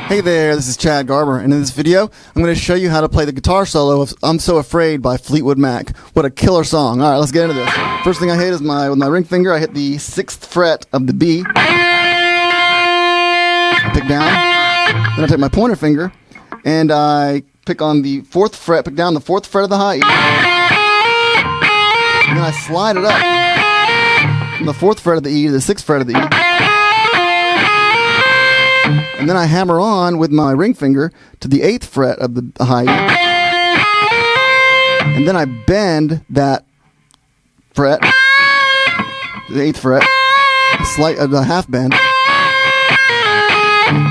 Hey there, this is Chad Garber, and in this video, I'm going to show you how to play the guitar solo of I'm So Afraid by Fleetwood Mac. What a killer song. Alright, let's get into this. First thing I hit is with my ring finger, I hit the 6th fret of the B. I pick down. Then I take my pointer finger, and I pick on the 4th fret, pick down the 4th fret of the high E. And then I slide it up from the 4th fret of the E to the 6th fret of the E. And then I hammer on with my ring finger to the 8th fret of the high E. And then I bend that fret, the 8th fret, a half bend.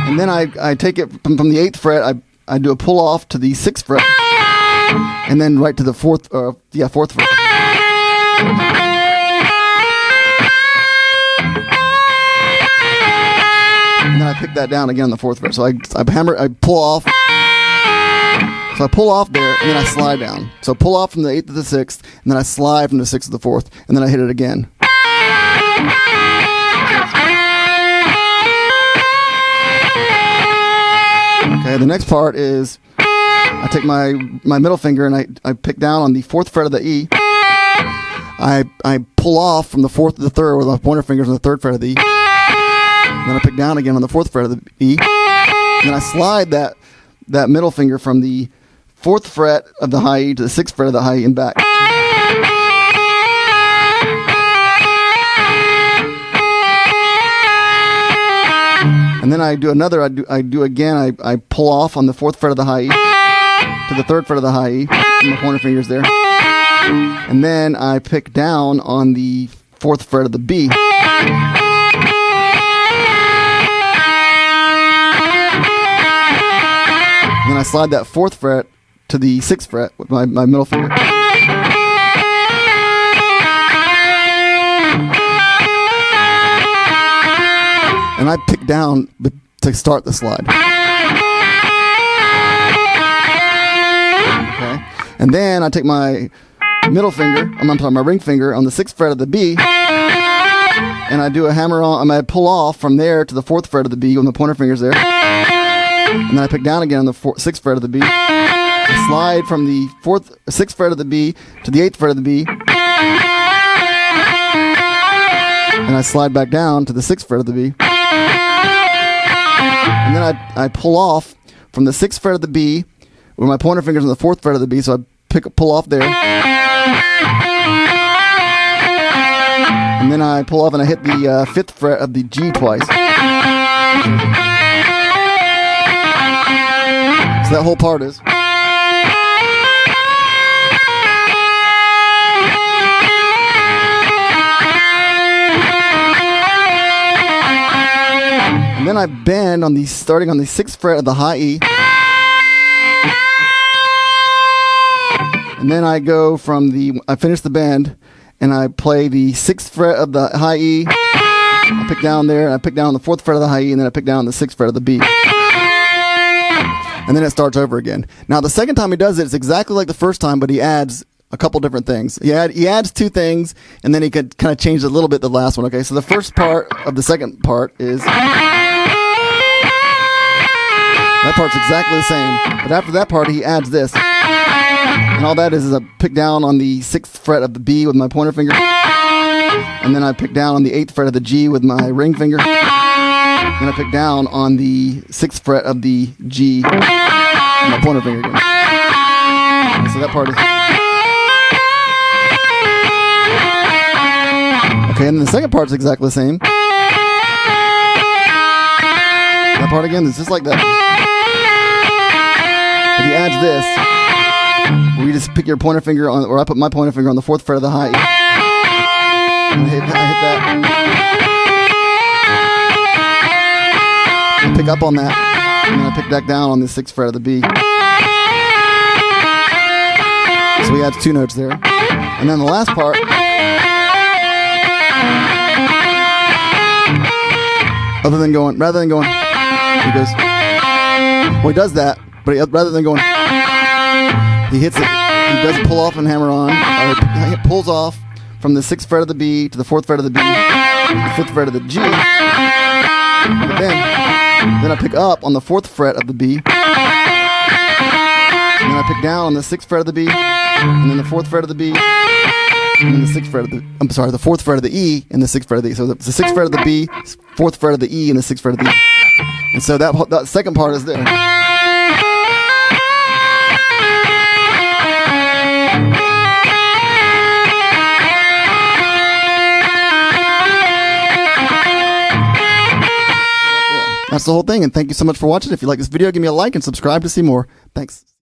And then I take it from the 8th fret, I do a pull off to the 6th fret. And then right to the 4th fret. And then I pick that down again on the 4th fret. So I pull off. So I pull off there, and then I slide down. So I pull off from the 8th to the 6th, and then I slide from the 6th to the 4th, and then I hit it again. Okay, the next part is I take my middle finger and I pick down on the 4th fret of the E. I pull off from the 4th to the 3rd with my pointer fingers on the 3rd fret of the E. And then I pick down again on the 4th fret of the E. And then I slide that middle finger from the 4th fret of the high E to the 6th fret of the high E and back. And then I do another, I pull off on the 4th fret of the high E to the 3rd fret of the high E. And my pointer finger's there. And then I pick down on the 4th fret of the B. And then I slide that 4th fret to the 6th fret with my middle finger. And I pick down to start the slide. Okay. And then I take my middle finger, my ring finger on the 6th fret of the B, and I do a hammer on, I pull off from there to the 4th fret of the B with my pointer fingers there. And then I pick down again on the 6th fret of the B. I slide from the 6th fret of the B to the 8th fret of the B. And I slide back down to the 6th fret of the B. And then I pull off from the 6th fret of the B with my pointer fingers on the 4th fret of the B. So I pull off there. And then I pull off and I hit the 5th fret of the G twice. So that whole part is. And then I bend starting on the 6th fret of the high E. And then I go I finish the bend and I play the 6th fret of the high E. I pick down there and I pick down on the 4th fret of the high E, and then I pick down on the 6th fret of the B. And then it starts over again. Now, the second time he does it, it's exactly like the first time, but he adds a couple different things. He adds 2 things, and then he could kind of change a little bit the last one. Okay, so the first part of the second part is that part's exactly the same, but after that part, he adds this. And all that is I pick down on the 6th fret of the B with my pointer finger, and then I pick down on the 8th fret of the G with my ring finger. And I pick down on the 6th fret of the G with my pointer finger again. So that part is. Okay, and the second part's exactly the same. That part again is just like that. But he adds this, where you just pick your pointer finger on, or I put my pointer finger on the 4th fret of the high E. And I hit that. Pick up on that, and then I pick back down on the 6th fret of the B. So he adds 2 notes there. And then the last part, rather than going, he goes, well, he does that, but rather than going, he hits it, he does pull off and hammer on, or he pulls off from the 6th fret of the B to the 4th fret of the B, the 5th fret of the G, But then I pick up on the 4th fret of the B, and then I pick down on the 6th fret of the B, and then the 4th fret of the B, and then the 6th fret of the, the 4th fret of the E, and the 6th fret of the E. So it's the 6th fret of the B, 4th fret of the E, and the 6th fret of the E. And so that second part is there. That's the whole thing, and thank you so much for watching. If you like this video, give me a like and subscribe to see more. Thanks.